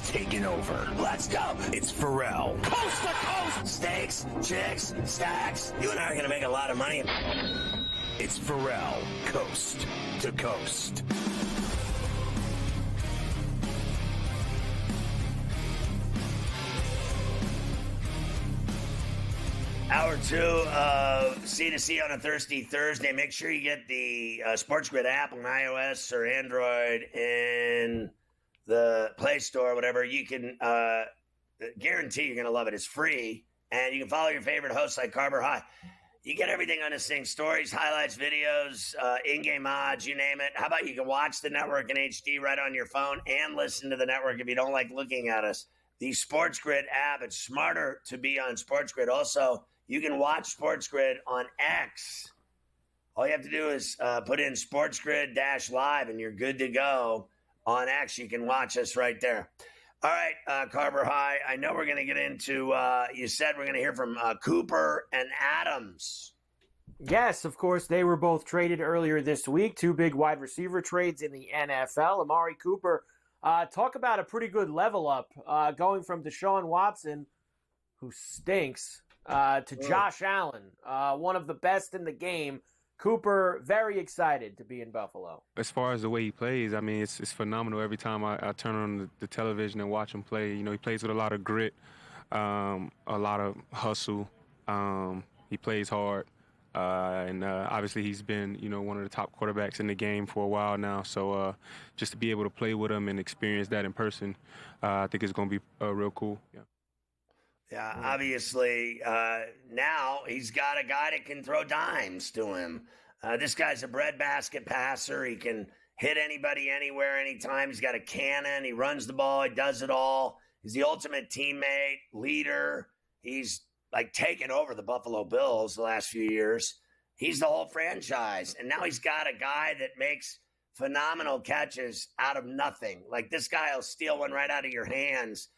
taking over. Let's go. It's Ferrall. Coast to coast. Steaks, chicks, stacks. You and I are going to make a lot of money. It's Ferrall, coast to coast. Hour 2 of C2C on a Thirsty Thursday. Make sure you get the SportsGrid app on iOS or Android in the Play Store, whatever. You can guarantee you're going to love it. It's free, and you can follow your favorite hosts like Carver High. You get everything on this thing, stories, highlights, videos, in-game odds, you name it. How about you can watch the network in HD right on your phone and listen to the network if you don't like looking at us. The SportsGrid app, it's smarter to be on SportsGrid. Also, you can watch SportsGrid on X. All you have to do is put in SportsGrid-Live, and you're good to go on X. You can watch us right there. All right, Carver High, I know we're going to get into, you said we're going to hear from Cooper and Adams. Yes, of course, they were both traded earlier this week. 2 big wide receiver trades in the NFL. Amari Cooper, talk about a pretty good level up, going from Deshaun Watson, who stinks, to Josh Allen, one of the best in the game. Cooper, very excited to be in Buffalo. As far as the way he plays, I mean, it's phenomenal. Every time I turn on the television and watch him play, you know, he plays with a lot of grit, a lot of hustle. He plays hard. And obviously he's been, you know, one of the top quarterbacks in the game for a while now. So just to be able to play with him and experience that in person, I think it's going to be real cool. Yeah. Yeah, obviously, now he's got a guy that can throw dimes to him. This guy's a breadbasket passer. He can hit anybody, anywhere, anytime. He's got a cannon. He runs the ball. He does it all. He's the ultimate teammate, leader. He's like taken over the Buffalo Bills the last few years. He's the whole franchise. And now he's got a guy that makes phenomenal catches out of nothing. Like this guy will steal one right out of your hands.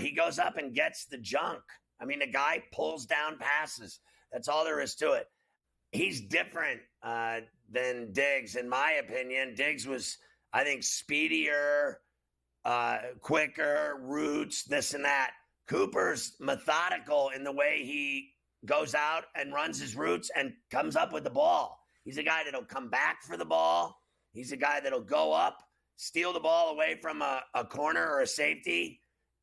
He goes up and gets the junk. I mean, the guy pulls down passes. That's all there is to it. He's different than Diggs, in my opinion. Diggs was, I think, speedier, quicker, routes, this and that. Cooper's methodical in the way he goes out and runs his routes and comes up with the ball. He's a guy that'll come back for the ball. He's a guy that'll go up, steal the ball away from a corner or a safety.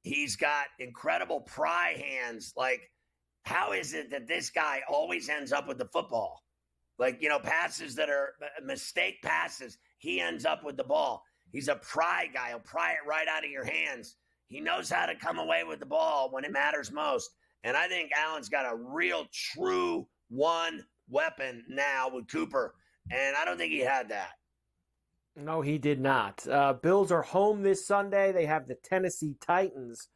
He's got incredible pry hands. Like, how is it that this guy always ends up with the football? Like, you know, passes that are mistake passes, he ends up with the ball. He's a pry guy. He'll pry it right out of your hands. He knows how to come away with the ball when it matters most. And I think Allen's got a real, true one weapon now with Cooper. And I don't think he had that. No, he did not. Bills are home this Sunday. They have the Tennessee Titans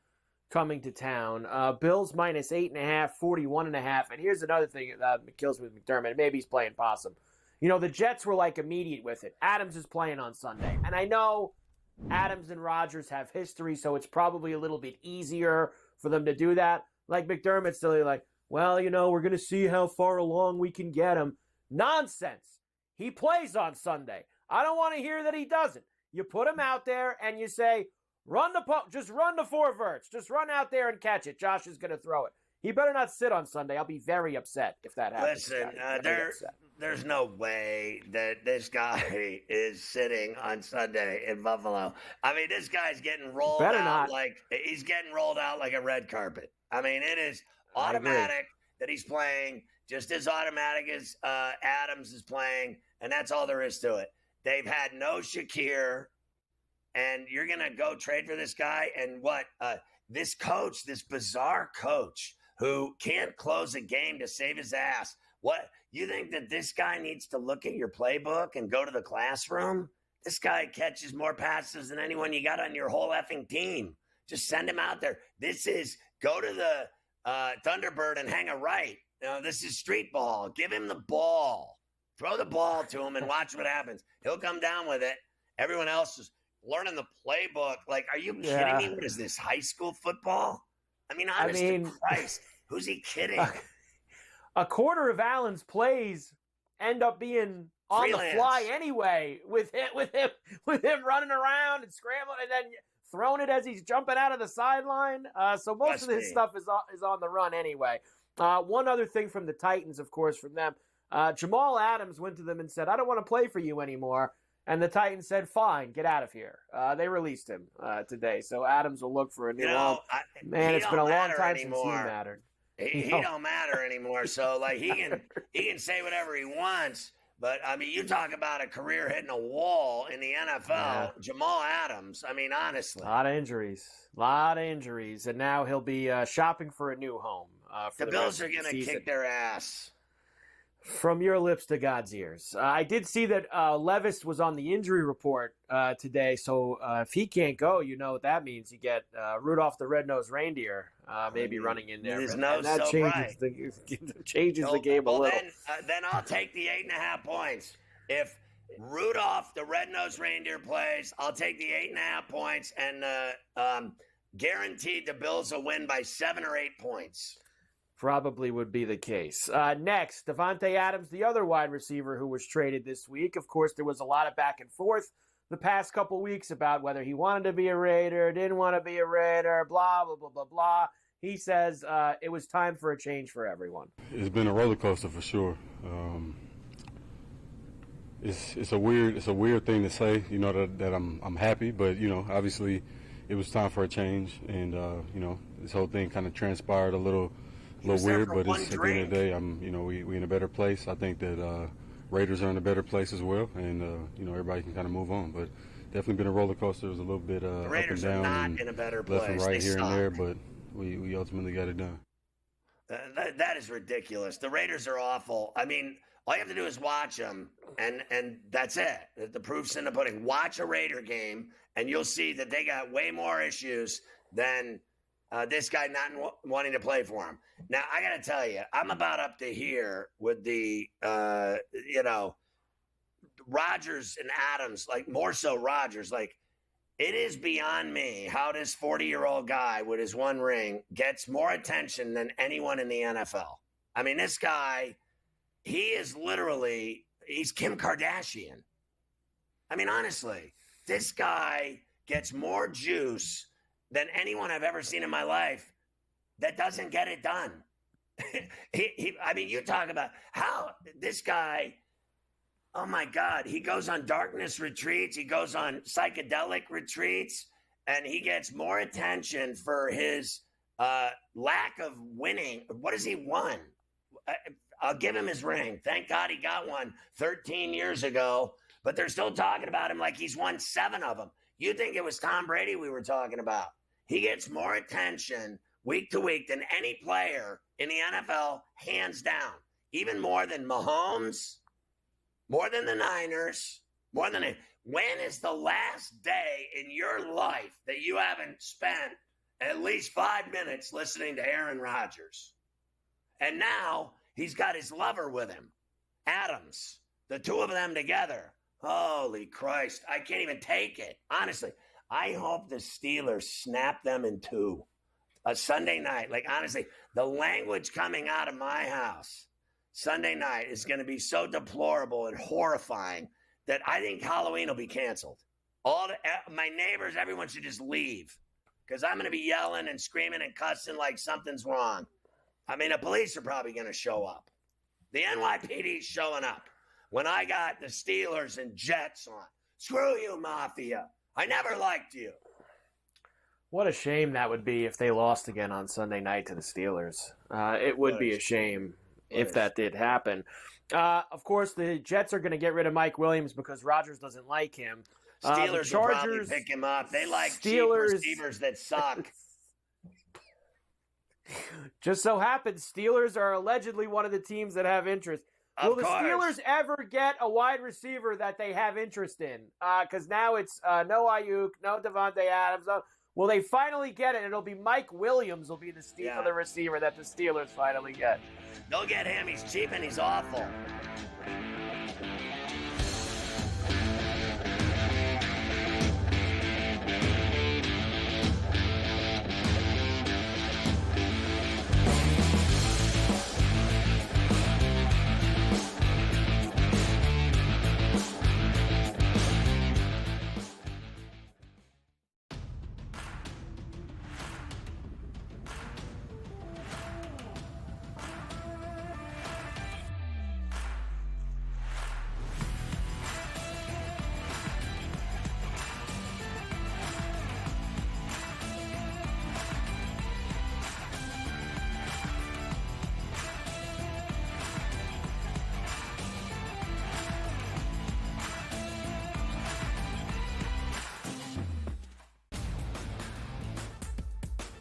coming to town. Bills minus 8.5, 41.5. And here's another thing that kills with McDermott. Maybe he's playing possum. You know, the Jets were like immediate with it. Adams is playing on Sunday. And I know Adams and Rodgers have history, so it's probably a little bit easier for them to do that. Like McDermott's still like, well, you know, we're going to see how far along we can get him. Nonsense. He plays on Sunday. I don't want to hear that he doesn't. You put him out there and you say, just run the 4 verts. Just run out there and catch it. Josh is going to throw it. He better not sit on Sunday. I'll be very upset if that happens. Listen, there's no way that this guy is sitting on Sunday in Buffalo. I mean, this guy's getting rolled out like he's getting rolled out like a red carpet. I mean, it is automatic that he's playing, just as automatic as Adams is playing, and that's all there is to it. They've had no Shakir, and you're going to go trade for this guy? And what? This coach, this bizarre coach who can't close a game to save his ass. What? You think that this guy needs to look at your playbook and go to the classroom? This guy catches more passes than anyone you got on your whole effing team. Just send him out there. This is go to the Thunderbird and hang a right. You know, this is street ball. Give him the ball. Throw the ball to him and watch what happens. He'll come down with it. Everyone else is learning the playbook. Like, are you kidding me? What is this, high school football? I mean, honest to Christ, who's he kidding? A quarter of Allen's plays end up being on the fly anyway, with him running around and scrambling, and then throwing it as he's jumping out of the sideline. So most of this stuff is on the run anyway. One other thing from the Titans, of course, from them, Jamal Adams went to them and said, "I don't want to play for you anymore." And the Titans said, "Fine, get out of here." They released him today. So Adams will look for a new home. Man, it's been a long time since he mattered. He don't matter anymore. So like he can say whatever he wants. But I mean, you talk about a career hitting a wall in the NFL. Yeah. Jamal Adams. I mean, honestly, a lot of injuries, and now he'll be shopping for a new home. For the Bills are going to kick their ass. From your lips to God's ears. I did see that Levis was on the injury report today, so if he can't go, you know what that means. You get Rudolph the Red-Nosed Reindeer maybe running in there. And that so changes the game a little. Then I'll take the 8.5 points. If Rudolph the Red-Nosed Reindeer plays, I'll take the 8.5 points and guaranteed the Bills will win by 7 or 8 points. Probably would be the case. Next, Devante Adams, the other wide receiver who was traded this week. Of course, there was a lot of back and forth the past couple weeks about whether he wanted to be a Raider, didn't want to be a Raider, blah, blah, blah, blah, blah. He says it was time for a change for everyone. It's been a roller coaster for sure. It's a weird thing to say, you know, that I'm happy, but, you know, obviously it was time for a change, and, you know, this whole thing kind of transpired a little weird, but it's, at the end of the day, we in a better place. I think that Raiders are in a better place as well, and you know, everybody can kind of move on. But definitely been a roller coaster. It was a little bit up and down, and in a better place. Left and right here and there, but we ultimately got it done. That is ridiculous. The Raiders are awful. I mean, all you have to do is watch them, and that's it. The proof's in the pudding. Watch a Raider game, and you'll see that they got way more issues than this guy not wanting to play for him. Now, I got to tell you, I'm about up to here with the, Rodgers and Adams, like more so Rodgers. Like, it is beyond me how this 40-year-old guy with his one ring gets more attention than anyone in the NFL. I mean, this guy, he is literally, he's Kim Kardashian. I mean, honestly, this guy gets more juice than anyone I've ever seen in my life that doesn't get it done. I mean, you talk about how this guy, oh my God, he goes on darkness retreats, he goes on psychedelic retreats, and he gets more attention for his lack of winning. What has he won? I'll give him his ring. Thank God he got one 13 years ago, but they're still talking about him like he's won 7 of them. You think it was Tom Brady we were talking about? He gets more attention week to week than any player in the NFL, hands down. Even more than Mahomes, more than the Niners, more than when is the last day in your life that you haven't spent at least 5 minutes listening to Aaron Rodgers? And now he's got his lover with him, Adams, the two of them together. Holy Christ, I can't even take it. Honestly, I hope the Steelers snap them in 2. A Sunday night. Like, honestly, the language coming out of my house Sunday night is going to be so deplorable and horrifying that I think Halloween will be canceled. My neighbors, everyone should just leave because I'm going to be yelling and screaming and cussing like something's wrong. I mean, the police are probably going to show up. The NYPD's showing up when I got the Steelers and Jets on. Screw you, Mafia. I never liked you. What a shame that would be if they lost again on Sunday night to the Steelers. It would be a shame if that did happen. Of course, the Jets are going to get rid of Mike Williams because Rodgers doesn't like him. Steelers will probably pick him up. They like cheap receivers that suck. Just so happens, Steelers are allegedly one of the teams that have interest. Will the Steelers ever get a wide receiver that they have interest in? Because now it's no Ayuk, no Devante Adams. Will they finally get it? It'll be Mike Williams will be the receiver that the Steelers finally get. They'll get him. He's cheap and he's awful.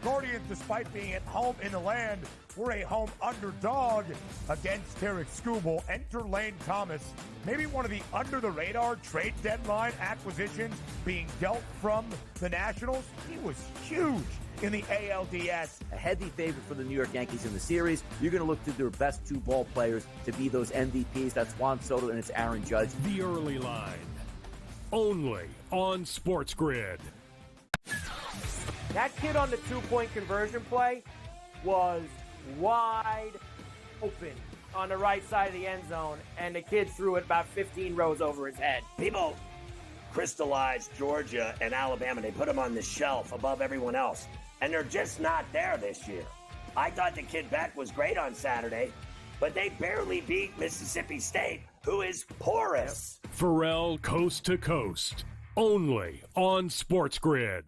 Guardians, despite being at home in the land, were a home underdog against Tarek Skubal. Enter Lane Thomas, maybe one of the under-the-radar trade deadline acquisitions being dealt from the Nationals. He was huge in the ALDS. A heavy favorite for the New York Yankees in the series. You're going to look to their best two ball players to be those MVPs. That's Juan Soto and it's Aaron Judge. The Early Line, only on SportsGrid. That kid on the two-point conversion play was wide open on the right side of the end zone, and the kid threw it about 15 rows over his head. People crystallized Georgia and Alabama. They put them on the shelf above everyone else, and they're just not there this year. I thought the kid Beck was great on Saturday, but they barely beat Mississippi State, who is porous. Ferrall Coast to Coast, only on SportsGrid.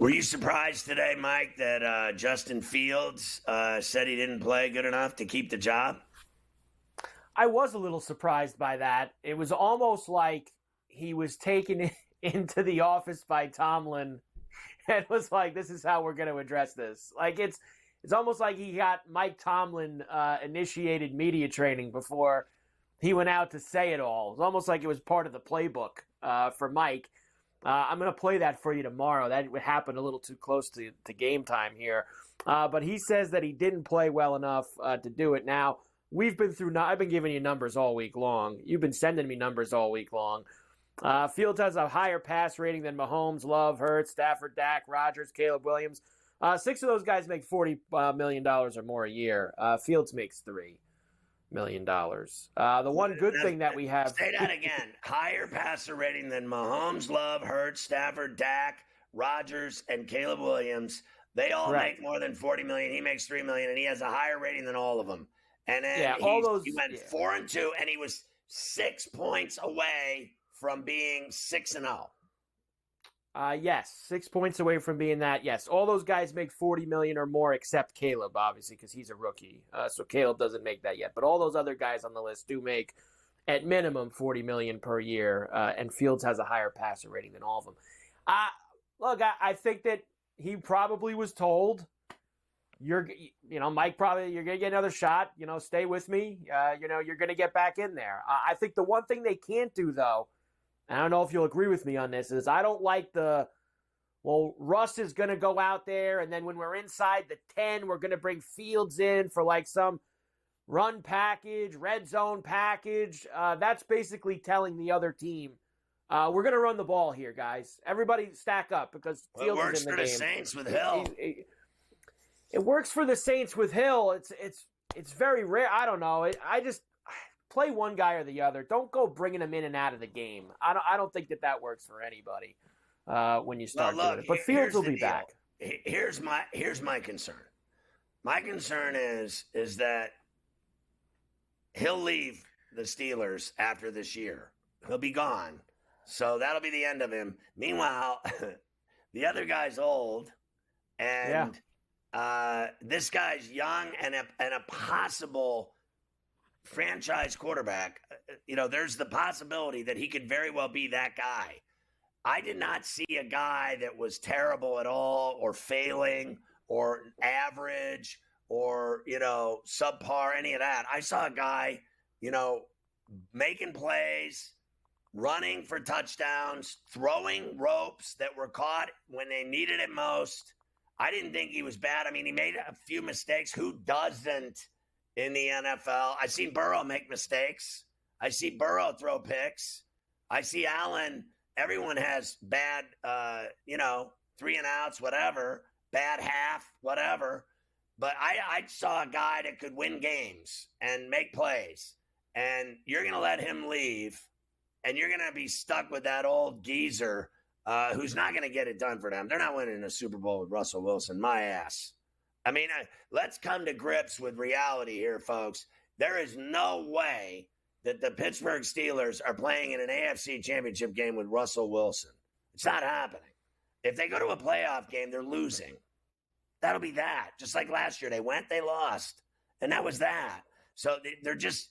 Were you surprised today, Mike, that Justin Fields said he didn't play good enough to keep the job? I was a little surprised by that. It was almost like he was taken into the office by Tomlin and was like, this is how we're going to address this. Like it's almost like he got Mike Tomlin initiated media training before he went out to say it all. It's almost like it was part of the playbook for Mike. I'm going to play that for you tomorrow. That happened a little too close to game time here. But he says that he didn't play well enough to do it. Now, I've been giving you numbers all week long. You've been sending me numbers all week long. Fields has a higher pass rating than Mahomes, Love, Hurts, Stafford, Dak, Rodgers, Caleb Williams. 6 of those guys make $40 million or more a year. Fields makes $3 million. The one good thing that we have. Say that again. Higher passer rating than Mahomes, Love, Hurts, Stafford, Dak, Rodgers, and Caleb Williams. They all make more than $40 million. He makes $3 million, and he has a higher rating than all of them. And then he went 4-2, and he was 6 points away from being 6-0. Yes, 6 points away from being that. Yes, all those guys make $40 million or more, except Caleb, obviously, because he's a rookie. So Caleb doesn't make that yet. But all those other guys on the list do make, at minimum, $40 million per year. And Fields has a higher passer rating than all of them. Look, I think that he probably was told, Mike, you're gonna get another shot. Stay with me. You're gonna get back in there. I think the one thing they can't do, though. I don't know if you'll agree with me on this, is I don't like Russ is going to go out there, and then when we're inside the 10, we're going to bring Fields in for like some run package, red zone package. That's basically telling the other team, we're going to run the ball here, guys. Everybody stack up because Fields is in the game. It works for the Saints with Hill. It works for the Saints with Hill. It's very rare. I don't know. I just play one guy or the other. Don't go bringing him in and out of the game. I don't think that works for anybody when you start doing it. But Fields will be back. Here's my concern. My concern is that he'll leave the Steelers after this year. He'll be gone. So that'll be the end of him. Meanwhile, the other guy's old, and this guy's young and a possible franchise quarterback. There's the possibility that he could very well be that guy. I did not see a guy that was terrible at all or failing or average or, subpar, any of that. I saw a guy, making plays, running for touchdowns, throwing ropes that were caught when they needed it most. I didn't think he was bad. I mean, he made a few mistakes. Who doesn't? In the NFL, I've seen Burrow make mistakes. I see Burrow throw picks. I see Allen. Everyone has bad, 3 and outs, whatever, bad half, whatever. But I saw a guy that could win games and make plays. And you're going to let him leave, and you're going to be stuck with that old geezer who's not going to get it done for them. They're not winning a Super Bowl with Russell Wilson, my ass. I mean, let's come to grips with reality here, folks. There is no way that the Pittsburgh Steelers are playing in an AFC championship game with Russell Wilson. It's not happening. If they go to a playoff game, they're losing. That'll be that. Just like last year. They went, they lost. And that was that. So they're just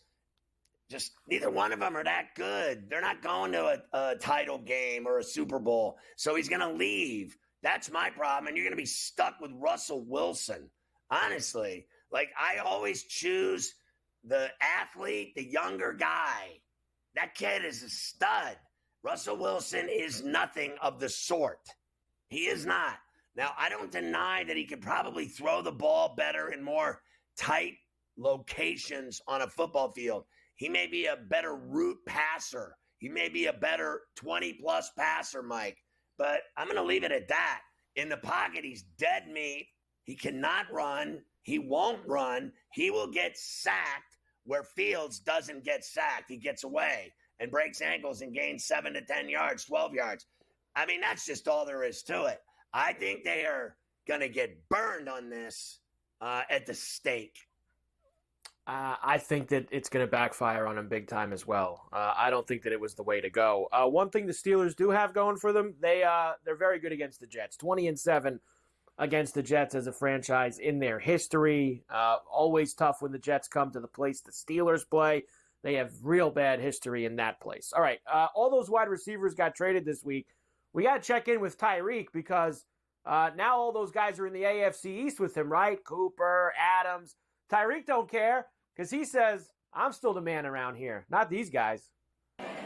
neither one of them are that good. They're not going to a title game or a Super Bowl. So he's going to leave. That's my problem. And you're going to be stuck with Russell Wilson. Honestly, like I always choose the athlete, the younger guy. That kid is a stud. Russell Wilson is nothing of the sort. He is not. Now, I don't deny that he could probably throw the ball better in more tight locations on a football field. He may be a better route passer. He may be a better 20-plus passer, Mike. But I'm going to leave it at that. In the pocket, he's dead meat. He cannot run. He won't run. He will get sacked where Fields doesn't get sacked. He gets away and breaks ankles and gains 7 to 10 yards, 12 yards. I mean, that's just all there is to it. I think they are going to get burned on this at the stake. I think that it's going to backfire on them big time as well. I don't think that it was the way to go. One thing the Steelers do have going for them, they're very good against the Jets. 20-7 against the Jets as a franchise in their history. Always tough when the Jets come to the place the Steelers play. They have real bad history in that place. All right, all those wide receivers got traded this week. We got to check in with Tyreek because now all those guys are in the AFC East with him, right? Cooper, Adams. Tyreek don't care because he says, I'm still the man around here, not these guys.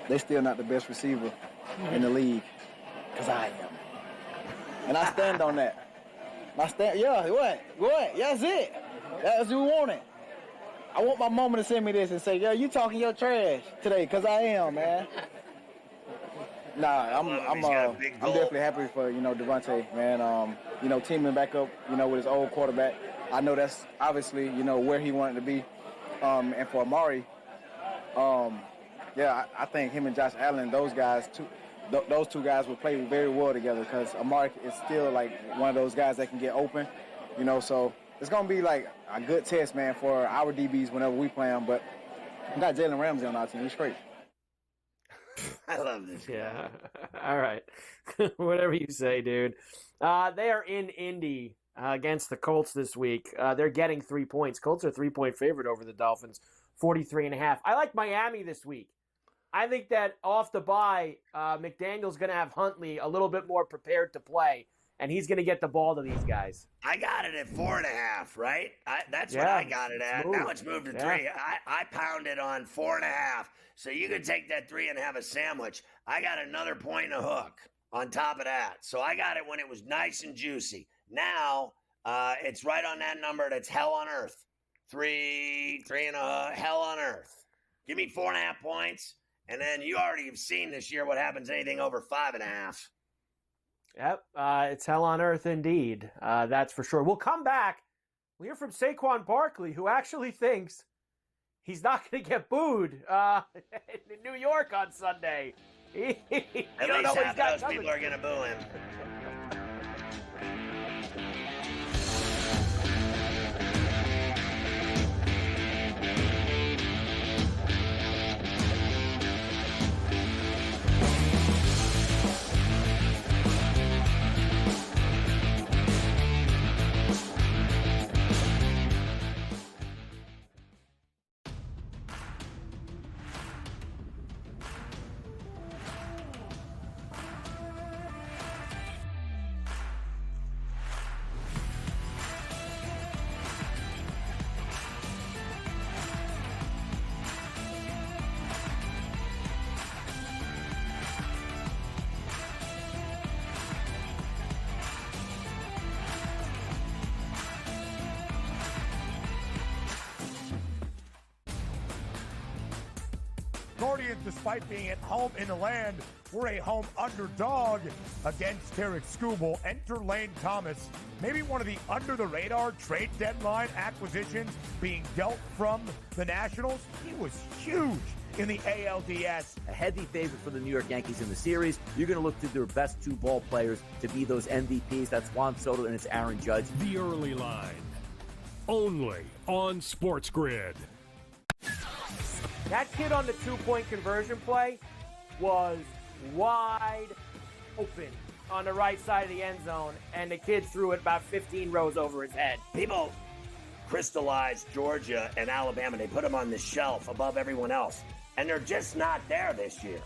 They're still not the best receiver in the league because I am. And I stand on that. Yeah, what? Yeah, that's it. That's what we wanted. I want my mama to send me this and say, yo, you talking your trash today because I am, man. Nah, I'm definitely happy for, Devante, man. Teaming back up, with his old quarterback. I know that's obviously, where he wanted to be. And for Amari, I think him and Josh Allen, those two guys will play very well together because Amari is still like one of those guys that can get open, so it's going to be like a good test, man, for our DBs whenever we play them. But we got Jalen Ramsey on our team. He's great. I love this. Yeah. All right. Whatever you say, dude. They are in Indy against the Colts this week. They're getting 3 points. Colts are 3-point favorite over the Dolphins, 43.5. I like Miami this week. I think that off the bye, McDaniel's going to have Huntley a little bit more prepared to play, and he's going to get the ball to these guys. I got it at 4.5, right? That's what I got it at. Now it's moved to 3. I pounded on 4.5. So you could take that 3 and have a sandwich. I got another point and a hook on top of that. So I got it when it was nice and juicy. Now it's right on that number. That's hell on earth. 3 and a hell on earth. Give me 4.5 points. And then you already have seen this year what happens anything over 5.5. Yep, it's hell on earth indeed. That's for sure. We'll come back. We'll hear from Saquon Barkley, who actually thinks he's not going to get booed in New York on Sunday. At least half of those people are going to boo him. Guardians, despite being at home in the land, were a home underdog against Tarek Skubal. Enter Lane Thomas, maybe one of the under-the-radar trade deadline acquisitions being dealt from the Nationals. He was huge in the ALDS. A heavy favorite for the New York Yankees in the series. You're going to look to their best two ball players to be those MVPs. That's Juan Soto and it's Aaron Judge. The Early Line, only on SportsGrid. That kid on the two-point conversion play was wide open on the right side of the end zone, and the kid threw it about 15 rows over his head. People crystallized Georgia and Alabama. They put them on the shelf above everyone else, and they're just not there this year.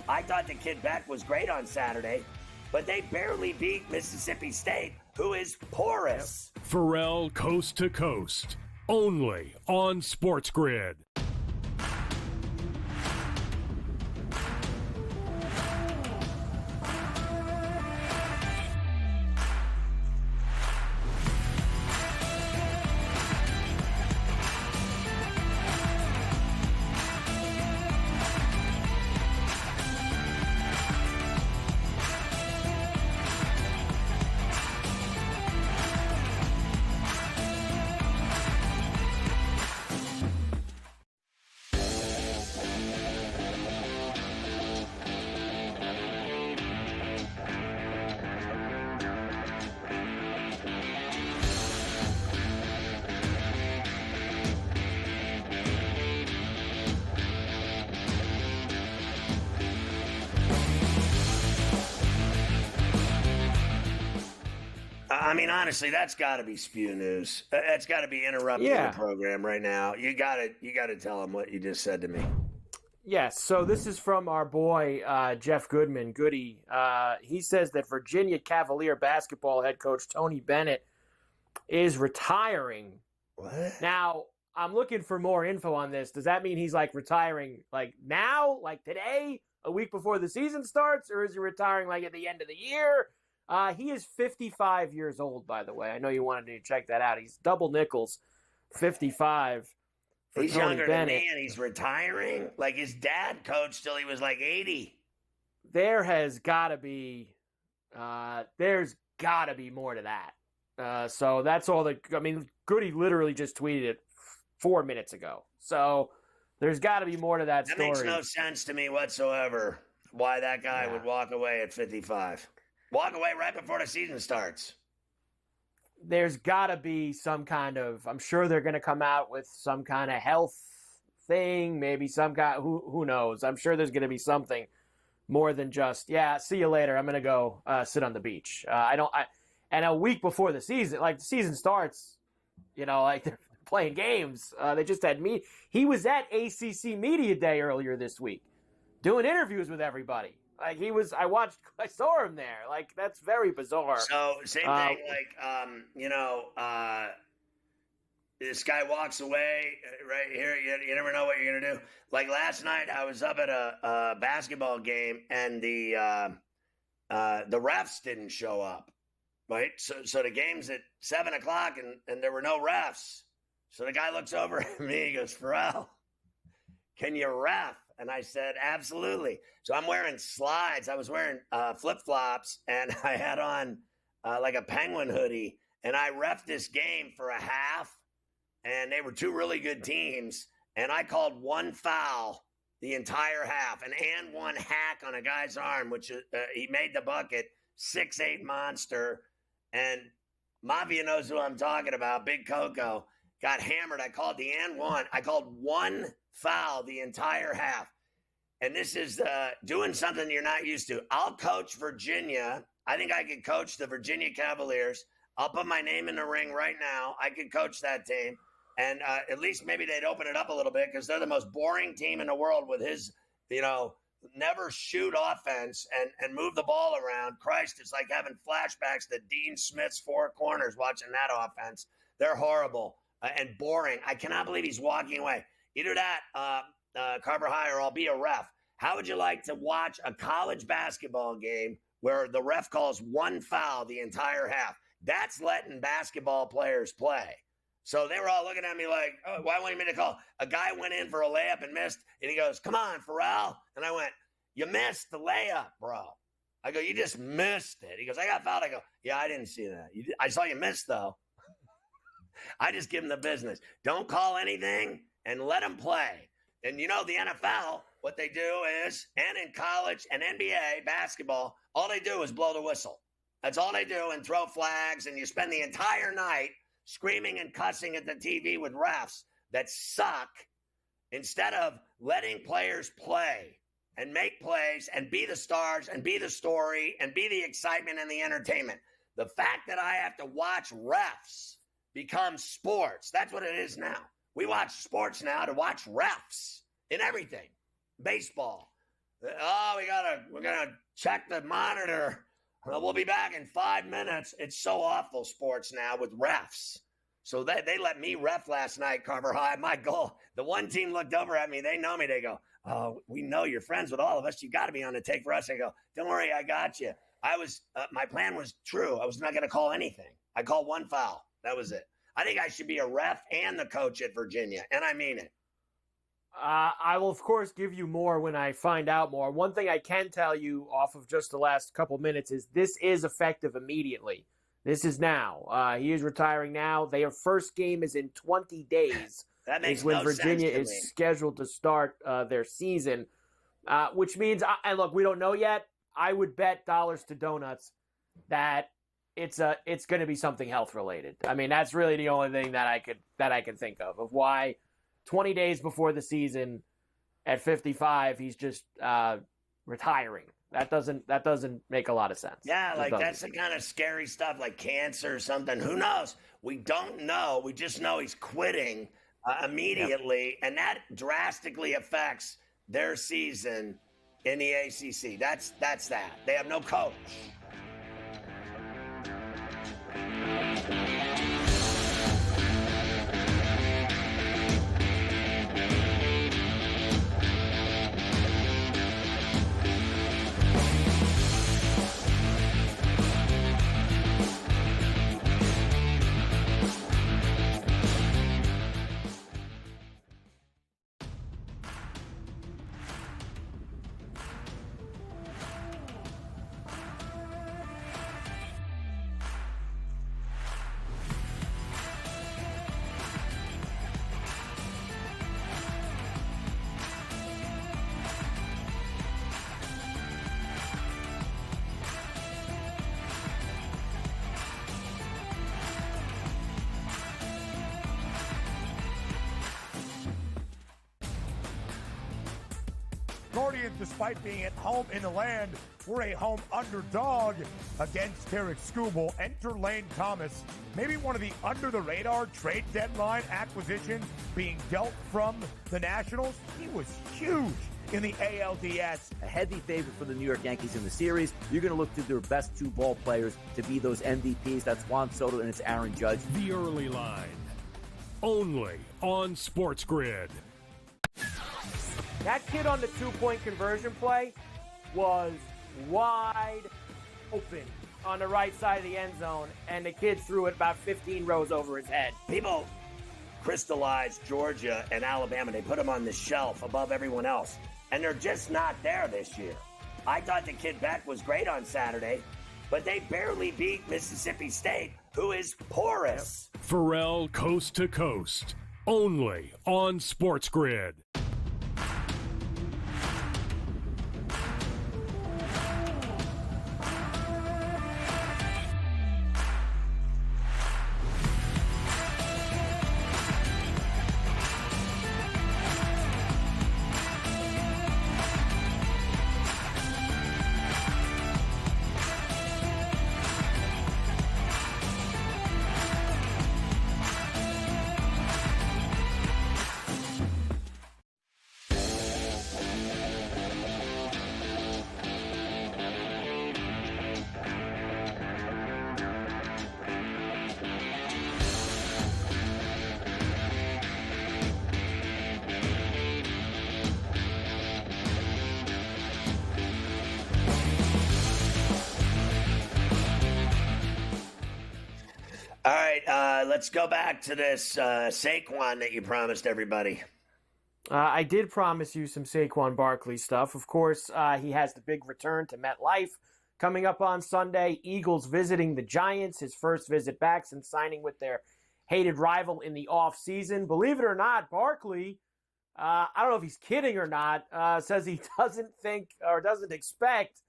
I thought the kid Beck was great on Saturday, but they barely beat Mississippi State, who is porous. Ferrall Coast to Coast, only on SportsGrid. I mean, honestly, that's got to be spew news. That's got to be interrupting the program right now. You got to tell them what you just said to me. Yes, so this is from our boy Jeff Goodman, Goody. He says that Virginia Cavalier basketball head coach Tony Bennett is retiring. What? Now, I'm looking for more info on this. Does that mean he's like retiring like now, like today, a week before the season starts, or is he retiring like at the end of the year? He is 55 years old, by the way. I know you wanted to check that out. He's double nickels, 55. He's Tony younger Bennett. than me, and he's retiring? Like his dad coached till he was like 80. There has got to be there's got to be more to that. So that's all I mean, Goody literally just tweeted it 4 minutes ago. So there's got to be more to that story. That makes no sense to me whatsoever why that guy would walk away at 55. Walk away right before the season starts. There's got to be some kind of, I'm sure they're going to come out with some kind of health thing, maybe some kind, who knows? I'm sure there's going to be something more than just, see you later. I'm going to go sit on the beach. And a week before the season, like the season starts, like they're playing games. They just had me. He was at ACC Media Day earlier this week doing interviews with everybody. Like I saw him there. Like, that's very bizarre. So, same thing, like, this guy walks away right here. You never know what you're going to do. Like last night, I was up at a basketball game, and the refs didn't show up, right? So the game's at 7 o'clock, and there were no refs. So the guy looks over at me, he goes, Ferrall, can you ref? And I said, absolutely. So I'm wearing slides. I was wearing flip-flops, and I had on like a Penguin hoodie. And I reffed this game for a half, and they were two really good teams. And I called one foul the entire half, an and one hack on a guy's arm, which he made the bucket, 6'8" monster. And Mafia knows who I'm talking about, Big Coco. Got hammered. I called the and one. I called one foul the entire half. And this is doing something you're not used to. I'll coach Virginia. I think I could coach the Virginia Cavaliers. I'll put my name in the ring right now. I could coach that team. And at least maybe they'd open it up a little bit because they're the most boring team in the world with his, never shoot offense and move the ball around. Christ, it's like having flashbacks to Dean Smith's four corners watching that offense. They're horrible and boring. I cannot believe he's walking away. Either that, Carver High, or I'll be a ref. How would you like to watch a college basketball game where the ref calls one foul the entire half? That's letting basketball players play. So they were all looking at me like, oh, why want me to call? A guy went in for a layup and missed, and he goes, come on, Ferrall. And I went, you missed the layup, bro. I go, you just missed it. He goes, I got fouled. I go, yeah, I didn't see that. I saw you miss, though. I just give him the business. Don't call anything and let him play. And you know, the NFL, what they do is, and in college and NBA basketball, all they do is blow the whistle. That's all they do, and throw flags, and you spend the entire night screaming and cussing at the TV with refs that suck instead of letting players play and make plays and be the stars and be the story and be the excitement and the entertainment. The fact that I have to watch refs become sports, that's what it is now. We watch sports now to watch refs in everything. Baseball. Oh, we're gonna check the monitor. We'll be back in 5 minutes. It's so awful, sports now, with refs. So they let me ref last night, Carver High. My goal. The one team looked over at me. They know me. They go, oh, we know you're friends with all of us. You got to be on the take for us. I go, don't worry, I got you. My plan was true. I was not going to call anything. I called one foul. That was it. I think I should be a ref and the coach at Virginia, and I mean it. I will, of course, give you more when I find out more. One thing I can tell you off of just the last couple minutes is this is effective immediately. This is now. He is retiring now. Their first game is in 20 days. That makes is when no Virginia sense to me. is scheduled to start their season, which means, and look, we don't know yet. I would bet dollars to donuts that it's going to be something health related. I mean, that's really the only thing that I can think of why 20 days before the season at 55 he's just retiring. That doesn't make a lot of sense. Yeah, like that's the kind of scary stuff, like cancer or something. Who knows? We don't know. We just know he's quitting immediately, and that drastically affects their season in the ACC. That's that. They have no coach. Guardians, despite being at home in the land, were a home underdog against Tarek Skubal. Enter Lane Thomas, maybe one of the under-the-radar trade deadline acquisitions being dealt from the Nationals. He was huge in the ALDS. A heavy favorite for the New York Yankees in the series. You're going to look to their best two ball players to be those MVPs. That's Juan Soto and it's Aaron Judge. The Early Line, only on SportsGrid. That kid on the two-point conversion play was wide open on the right side of the end zone, and the kid threw it about 15 rows over his head. People crystallized Georgia and Alabama. They put them on the shelf above everyone else, and they're just not there this year. I thought the kid Beck was great on Saturday, but they barely beat Mississippi State, who is porous. Ferrall Coast to Coast, only on SportsGrid. let's go back to this Saquon that you promised everybody. I did promise you some Saquon Barkley stuff. Of course, he has the big return to MetLife coming up on Sunday. Eagles visiting the Giants, his first visit back since signing with their hated rival in the offseason. Believe it or not, Barkley, I don't know if he's kidding or not, says he doesn't think or doesn't expect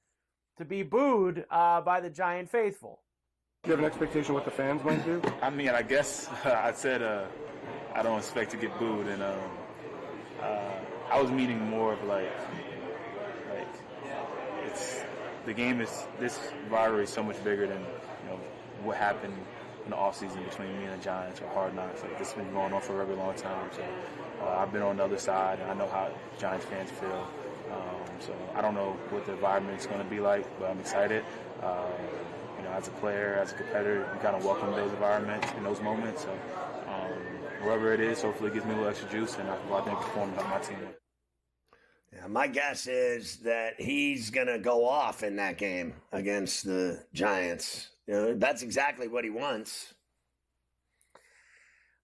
to be booed by the Giant faithful. Do you have an expectation what the fans might do? I mean, I guess I said I don't expect to get booed, and I was meaning more of like it's the game is this rivalry is so much bigger than what happened in the offseason between me and the Giants or Hard Knocks. Like, this has been going on for a very long time. So I've been on the other side, and I know how Giants fans feel. So I don't know what the environment is going to be like, but I'm excited. As a player, as a competitor, you kind of welcome those environments and those moments. So wherever it is, hopefully it gives me a little extra juice, and I can go out there and perform like my team. Yeah, my guess is that he's going to go off in that game against the Giants. That's exactly what he wants.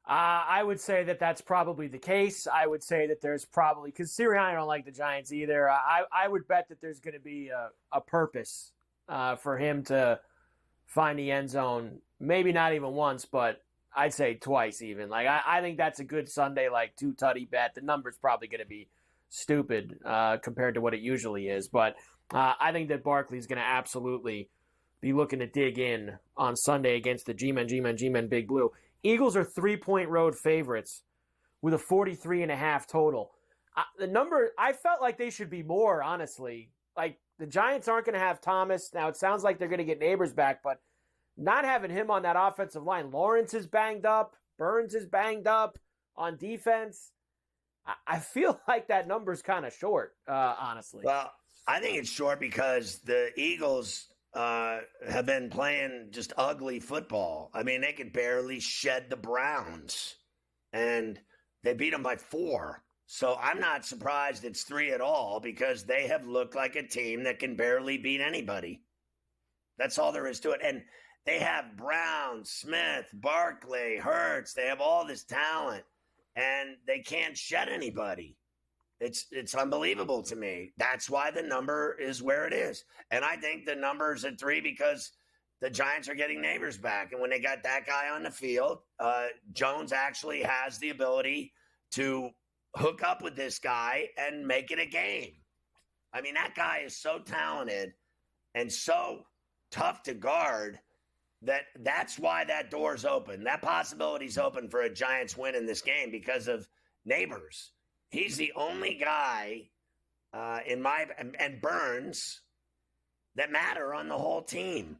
I would say that that's probably the case. I would say that there's probably, because Sirianni don't like the Giants either, I would bet that there's going to be a purpose for him to find the end zone, maybe not even once, but I'd say twice even. Like, I think that's a good Sunday, like, two-tutty bet. The number's probably going to be stupid compared to what it usually is, but I think that Barkley's going to absolutely be looking to dig in on Sunday against the G-Men, Big Blue. Eagles are 3-point road favorites with a 43.5 total. The number, I felt like they should be more, honestly. Like, the Giants aren't going to have Thomas. Now, it sounds like they're going to get Neighbors back, but not having him on that offensive line. Lawrence is banged up. Burns is banged up on defense. I feel like that number's kind of short, honestly. Well, I think it's short because the Eagles have been playing just ugly football. I mean, they could barely shed the Browns, and they beat them by 4. So I'm not surprised it's 3 at all because they have looked like a team that can barely beat anybody. That's all there is to it. And they have Brown, Smith, Barkley, Hurts. They have all this talent, and they can't shed anybody. It's unbelievable to me. That's why the number is where it is. And I think the number is at 3 because the Giants are getting Neighbors back. And when they got that guy on the field, Jones actually has the ability to hook up with this guy and make it a game. I mean, that guy is so talented and so tough to guard that's why that door's open. That possibility's open for a Giants win in this game because of Neighbors. He's the only guy and Burns that matter on the whole team.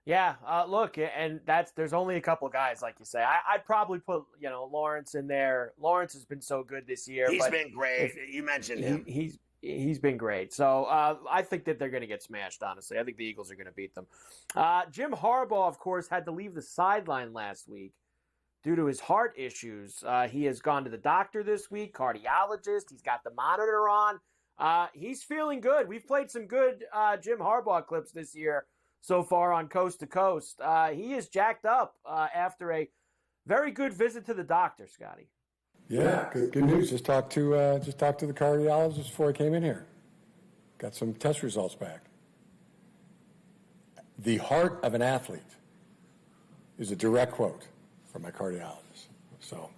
Yeah, look, and there's only a couple guys, like you say. I'd probably put Lawrence in there. Lawrence has been so good this year. He's been great. You mentioned him. He's been great. So I think that they're going to get smashed, honestly. I think the Eagles are going to beat them. Jim Harbaugh, of course, had to leave the sideline last week due to his heart issues. He has gone to the doctor this week, cardiologist. He's got the monitor on. He's feeling good. We've played some good Jim Harbaugh clips this year so far on Coast to Coast. He is jacked up after a very good visit to the doctor, Scotty. Yeah, good news. Just talked to the cardiologist before I came in here. Got some test results back. The heart of an athlete is a direct quote from my cardiologist. So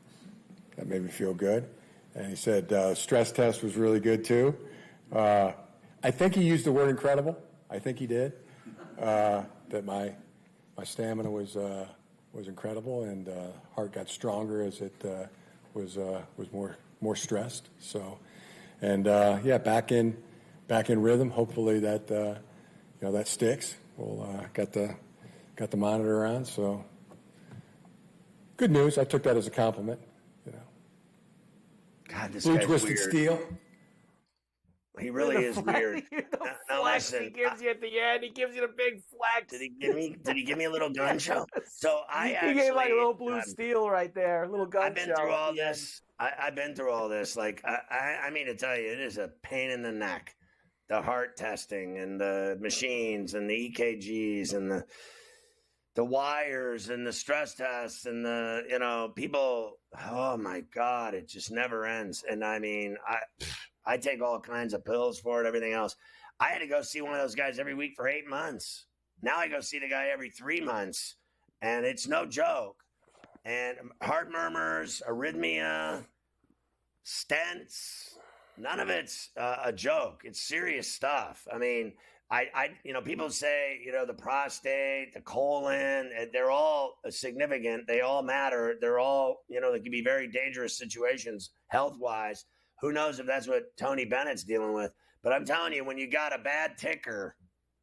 that made me feel good. And he said stress test was really good too. I think he used the word incredible. I think he did. That my stamina was incredible, and heart got stronger as it was more stressed. So, and back in rhythm. Hopefully that that sticks. We'll got the monitor on. So good news. I took that as a compliment. God, this Blue guy's Twisted weird. Steel. He really is weird. Now listen, he gives you at the end. He gives you the big flex. Did he give me a little gun show? So he gave like a little blue steel right there, a little gun show. I've been through all this. I've been through all this. Like I mean to tell you, it is a pain in the neck. The heart testing and the machines and the EKGs and the wires and the stress tests and the, people, oh my God, it just never ends. And I mean, I take all kinds of pills for it, everything else. I had to go see one of those guys every week for 8 months. Now I go see the guy every 3 months, and it's no joke. And heart murmurs, arrhythmia, stents, none of it's a joke. It's serious stuff. I mean, people say, the prostate, the colon, they're all significant. They all matter. They're all, they can be very dangerous situations health-wise. Who knows if that's what Tony Bennett's dealing with. But I'm telling you, when you got a bad ticker,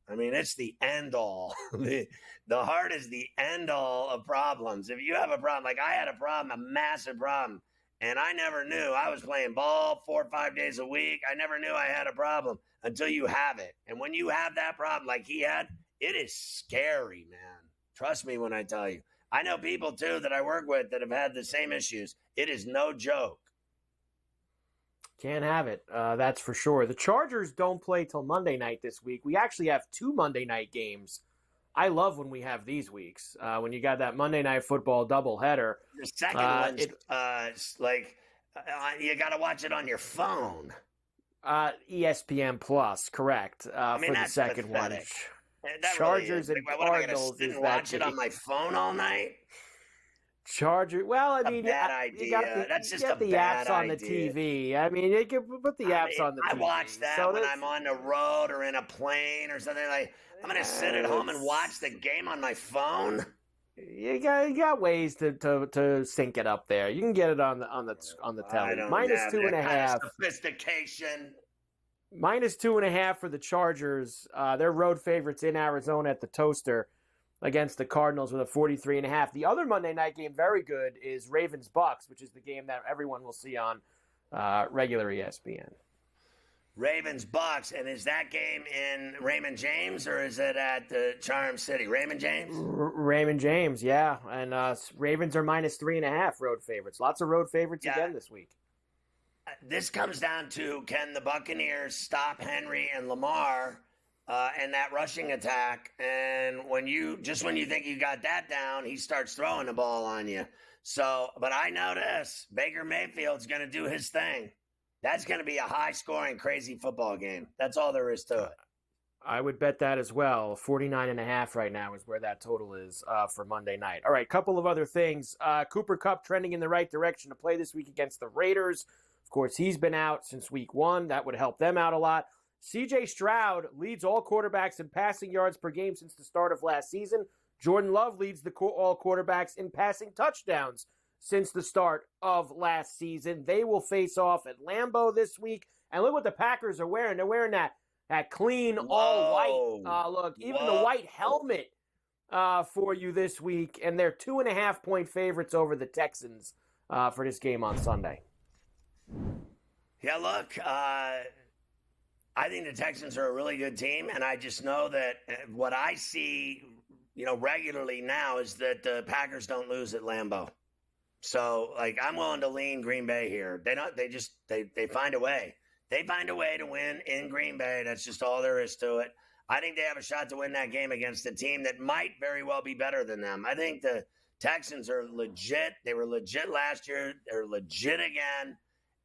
I mean, it's the end all. The heart is the end all of problems. If you have a problem, like I had a problem, a massive problem, and I never knew. I was playing ball 4 or 5 days a week. I never knew I had a problem until you have it. And when you have that problem like he had, it is scary, man. Trust me when I tell you. I know people, too, that I work with that have had the same issues. It is no joke. Can't have it. That's for sure. The Chargers don't play till Monday night this week. We actually have 2 Monday night games. I love when we have these weeks. When you got that Monday Night Football doubleheader. The second one's you got to watch it on your phone. ESPN Plus, correct. For the second pathetic. one. Chargers and Cardinals is watch it on my phone all night? Well, I mean, bad idea. That's just a the bad apps on the idea. TV. I mean, you can put the apps on the TV. I watch that when I'm on the road or in a plane or something. Like, I'm going to sit at home and watch the game on my phone. You got ways to sync it up there. You can get it on the telly. Minus 2.5. Sophistication. Minus 2.5 for the Chargers. They're road favorites in Arizona at the Toaster against the Cardinals with a 43.5. The other Monday night game, very good, is Ravens-Bucks, which is the game that everyone will see on regular ESPN. Ravens-Bucks, and is that game in Raymond James or is it at the Charm City? Raymond James? Raymond James, yeah. And Ravens are minus 3.5 road favorites. Lots of road favorites again this week. This comes down to, can the Buccaneers stop Henry and Lamar and that rushing attack? And when you think you got that down, he starts throwing the ball on you. So, but I know this, Baker Mayfield's going to do his thing. That's going to be a high-scoring, crazy football game. That's all there is to it. I would bet that as well. 49.5 right now is where that total is for Monday night. All right, couple of other things. Cooper Kupp trending in the right direction to play this week against the Raiders. Of course, he's been out since week 1. That would help them out a lot. C.J. Stroud leads all quarterbacks in passing yards per game since the start of last season. Jordan Love leads all quarterbacks in passing touchdowns since the start of last season. They will face off at Lambeau this week. And look what the Packers are wearing. They're wearing that clean, all white. Look, even the white helmet for you this week. And they're 2.5-point favorites over the Texans for this game on Sunday. Yeah, look, I think the Texans are a really good team. And I just know that what I see, regularly now is that the Packers don't lose at Lambeau. So, I'm willing to lean Green Bay here. They find a way. They find a way to win in Green Bay. That's just all there is to it. I think they have a shot to win that game against a team that might very well be better than them. I think the Texans are legit. They were legit last year. They're legit again.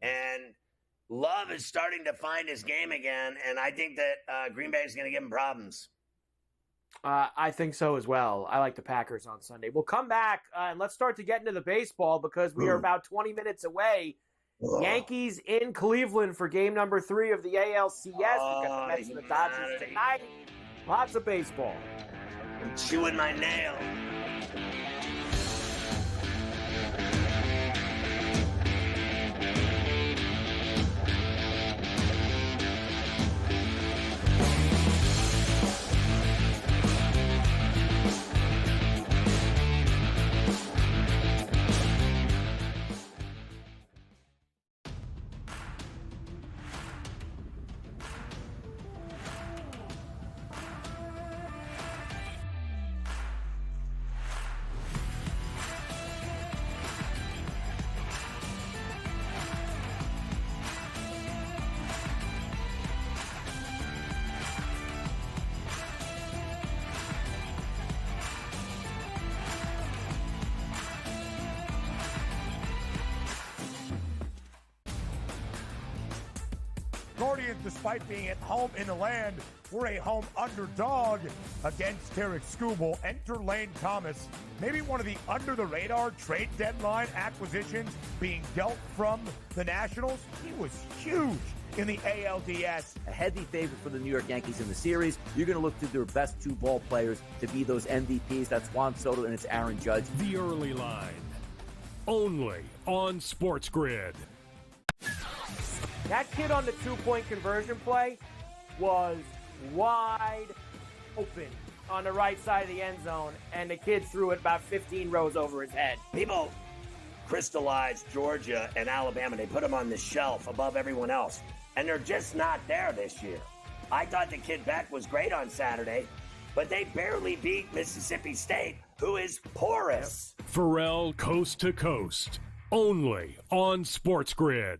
And Love is starting to find his game again. And I think that Green Bay is going to give him problems. I think so as well. I like the Packers on Sunday. We'll come back and let's start to get into the baseball because we are about 20 minutes away. Yankees in Cleveland for game number 3 of the ALCS. We got the Mets and the Dodgers tonight. Lots of baseball. I'm chewing my nail. Guardians, despite being at home in the land, were a home underdog against Tarek Skubal. Enter Lane Thomas, maybe one of the under-the-radar trade deadline acquisitions being dealt from the Nationals. He was huge in the ALDS. A heavy favorite for the New York Yankees in the series. You're going to look to their best two ball players to be those MVPs. That's Juan Soto and it's Aaron Judge. The Early Line, only on SportsGrid. That kid on the two-point conversion play was wide open on the right side of the end zone, and the kid threw it about 15 rows over his head. People crystallized Georgia and Alabama. They put them on the shelf above everyone else, and they're just not there this year. I thought the kid Beck was great on Saturday, but they barely beat Mississippi State, who is porous. Ferrall Coast to Coast, only on SportsGrid.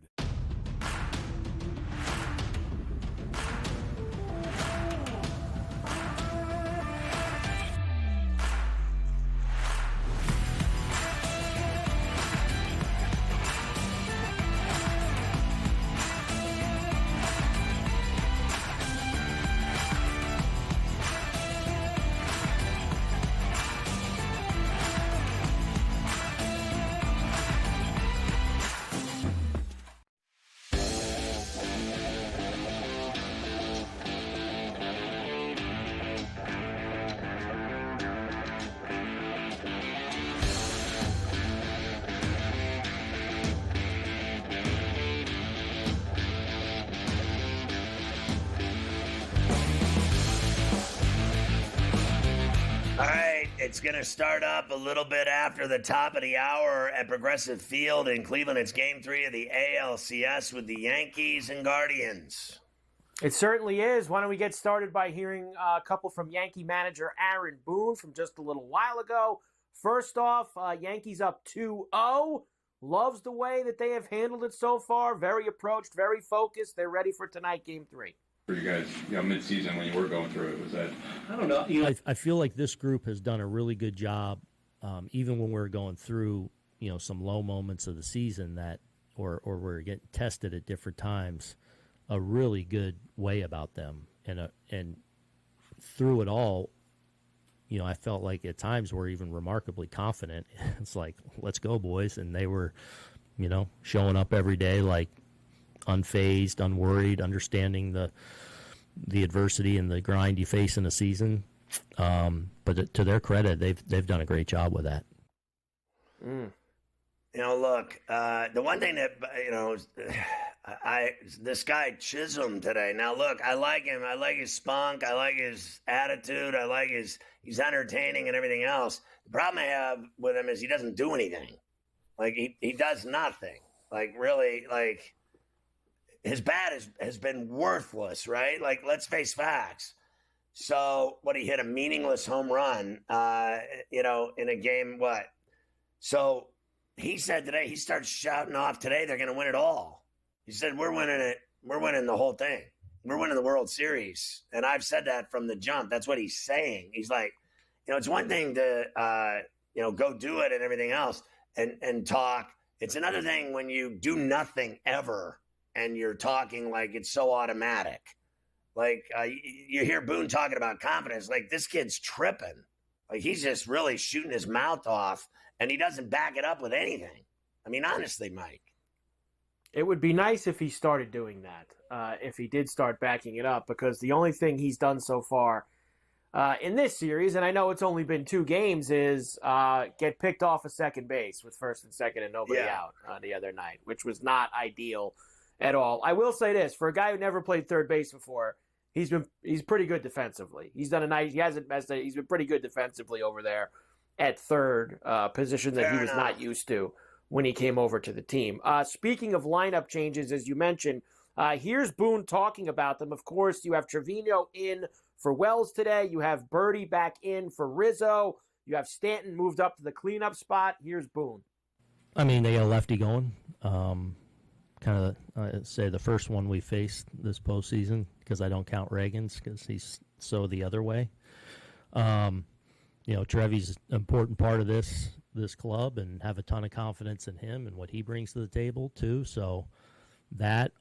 It's going to start up a little bit after the top of the hour at Progressive Field in Cleveland. It's Game 3 of the ALCS with the Yankees and Guardians. It certainly is. Why don't we get started by hearing a couple from Yankee manager Aaron Boone from just a little while ago. First off, Yankees up 2-0. Loves the way that they have handled it so far. Very approached, very focused. They're ready for tonight, Game 3. For you guys, mid-season when you were going through it, was that? I don't know. I feel like this group has done a really good job, even when we're going through, some low moments of the season or we're getting tested at different times. A really good way about them, and through it all, I felt like at times we're even remarkably confident. It's like, let's go, boys, and they were, showing up every day like unfazed, unworried, understanding the adversity and the grind you face in a season. But to their credit, they've done a great job with that. Look, the one thing that this guy Chisholm today. Now, look, I like him. I like his spunk. I like his attitude. I like he's entertaining and everything else. The problem I have with him is he doesn't do anything. Like he does nothing. Like really, like. His bat has been worthless, right? Like, let's face facts. So, he hit a meaningless home run, in a game, what? So, he said today, he starts shouting off today, they're going to win it all. He said, we're winning it. We're winning the whole thing. We're winning the World Series. And I've said that from the jump. That's what he's saying. He's like, it's one thing to, go do it and everything else and talk. It's another thing when you do nothing ever. And you're talking like it's so automatic. Like, you hear Boone talking about confidence. Like, this kid's tripping. Like, he's just really shooting his mouth off, and he doesn't back it up with anything. I mean, honestly, Mike. It would be nice if he started doing that, if he did start backing it up, because the only thing he's done so far in this series, and I know it's only been 2 games, is get picked off of second base with first and second and nobody out the other night, which was not ideal at all. I will say this, for a guy who never played third base before, he's pretty good defensively. He's done he's been pretty good defensively over there at third, position that he was not used to when he came over to the team. Speaking of lineup changes, as you mentioned, here's Boone talking about them. Of course, you have Trevino in for Wells today. You have Birdie back in for Rizzo. You have Stanton moved up to the cleanup spot. Here's Boone. I mean, they got a lefty going. Kind of say the first one we faced this postseason, because I don't count Reagan's because he's so the other way. Trevi's an important part of this club, and have a ton of confidence in him and what he brings to the table too. So that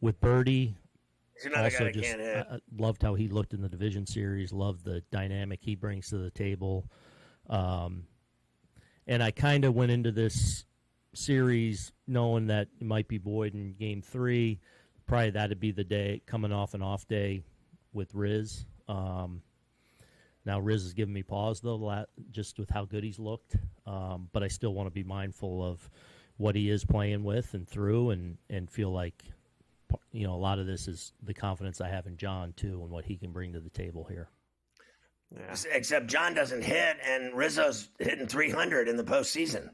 with Birdie He's another guy that just can't hit. I loved how he looked in the division series. Loved the dynamic he brings to the table. And I kind of went into this series knowing that it might be Boyd in Game 3. Probably that'd be the day coming off an off day with Riz. Now Riz is giving me pause though, just with how good he's looked. But I still want to be mindful of what he is playing with and through, and feel like, a lot of this is the confidence I have in John too, and what he can bring to the table here. Yeah. Except John doesn't hit, and Rizzo's hitting 300 in the postseason.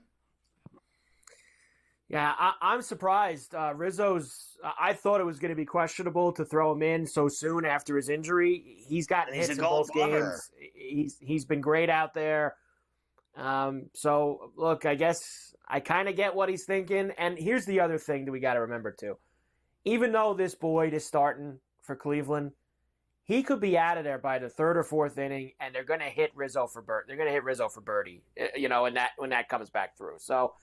Yeah, I'm surprised. Rizzo's. I thought it was going to be questionable to throw him in so soon after his injury. He's gotten hits in both games. He's been great out there. So look, I guess I kind of get what he's thinking. And here's the other thing that we got to remember too. Even though this Boyd is starting for Cleveland, he could be out of there by the third or fourth inning, and they're going to hit Rizzo for They're going to hit Rizzo for birdie. When that comes back through. So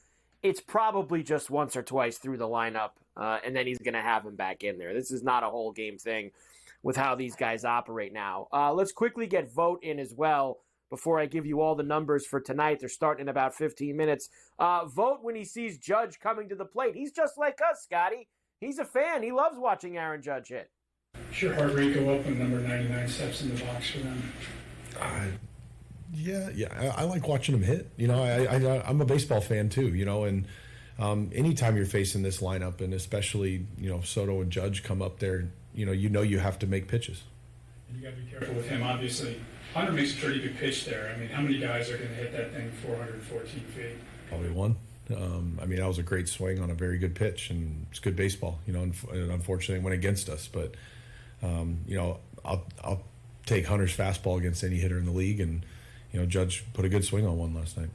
it's probably just once or twice through the lineup, and then he's going to have him back in there. This is not a whole game thing with how these guys operate now. Let's quickly get Vote in as well before I give you all the numbers for tonight. They're starting in about 15 minutes. Vote when he sees Judge coming to the plate. He's just like us, Scotty. He's a fan. He loves watching Aaron Judge hit. Should heart rate go up when number 99 steps in the box for them? Yeah, I like watching him hit. I'm a baseball fan too. And anytime you're facing this lineup, and especially Soto and Judge come up there, you have to make pitches. And you got to be careful with him. Obviously, Hunter makes a pretty good pitch there. I mean, how many guys are going to hit that thing 414 feet? Probably one. That was a great swing on a very good pitch, and it's good baseball. And unfortunately, it went against us. But I'll take Hunter's fastball against any hitter in the league, and Judge put a good swing on one last night.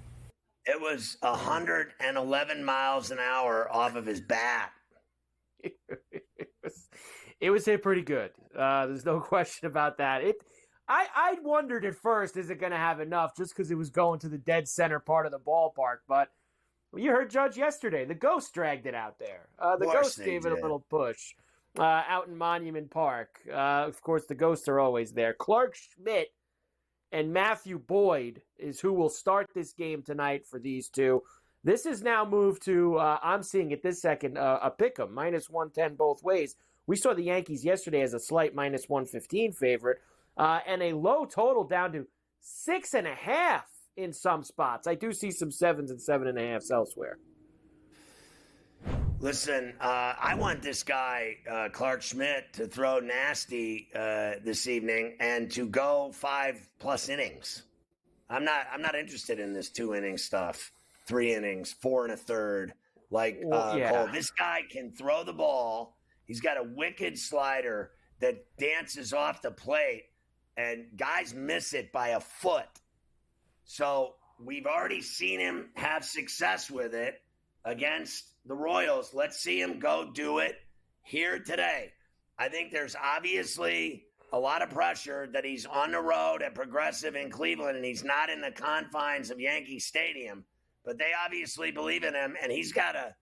It was 111 miles an hour off of his bat. It was hit pretty good. There's no question about that. I wondered at first, is it going to have enough, just because it was going to the dead center part of the ballpark. But you heard Judge yesterday. The Ghost dragged it out there. The Ghost gave it a little push out in Monument Park. Of course, the Ghosts are always there. Clark Schmidt and Matthew Boyd is who will start this game tonight for these two. This is now moved to, I'm seeing it this second, a pick'em, -110 both ways. We saw the Yankees yesterday as a slight -115 favorite, and a low total down to 6.5 in some spots. I do see some 7s and 7.5s elsewhere. Listen, I want this guy, Clark Schmidt, to throw nasty this evening and to go 5+ innings. I'm not interested in this 2-inning stuff, 3 innings, 4 1/3. Cole. This guy can throw the ball. He's got a wicked slider that dances off the plate, and guys miss it by a foot. So we've already seen him have success with it against the Royals. Let's see him go do it here today. I think there's obviously a lot of pressure that he's on the road at Progressive in Cleveland, and he's not in the confines of Yankee Stadium. But they obviously believe in him, and he's got to,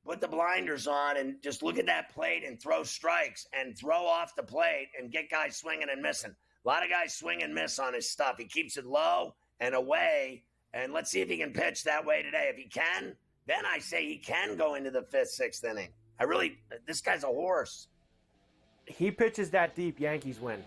put the blinders on and just look at that plate and throw strikes and throw off the plate and get guys swinging and missing. A lot of guys swing and miss on his stuff. He keeps it low and away, and let's see if he can pitch that way today. If he can, then I say he can go into the 5th, 6th inning. This guy's a horse. He pitches that deep, Yankees win.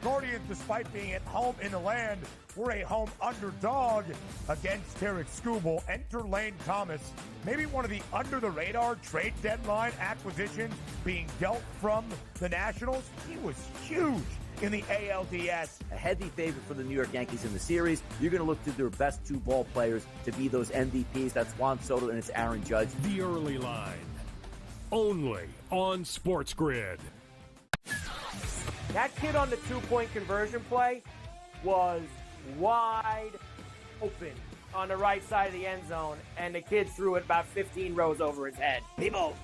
Guardians, despite being at home in the land, were a home underdog against Tarek Skubal. Enter Lane Thomas, maybe one of the under-the-radar trade deadline acquisitions being dealt from the Nationals. He was huge in the ALDS. A heavy favorite for the New York Yankees in the series. You're going to look to their best two ball players to be those MVPs. That's Juan Soto and it's Aaron Judge. The Early Line, only on SportsGrid. That kid on the two-point conversion play was wide open on the right side of the end zone, and the kid threw it about 15 rows over his head. People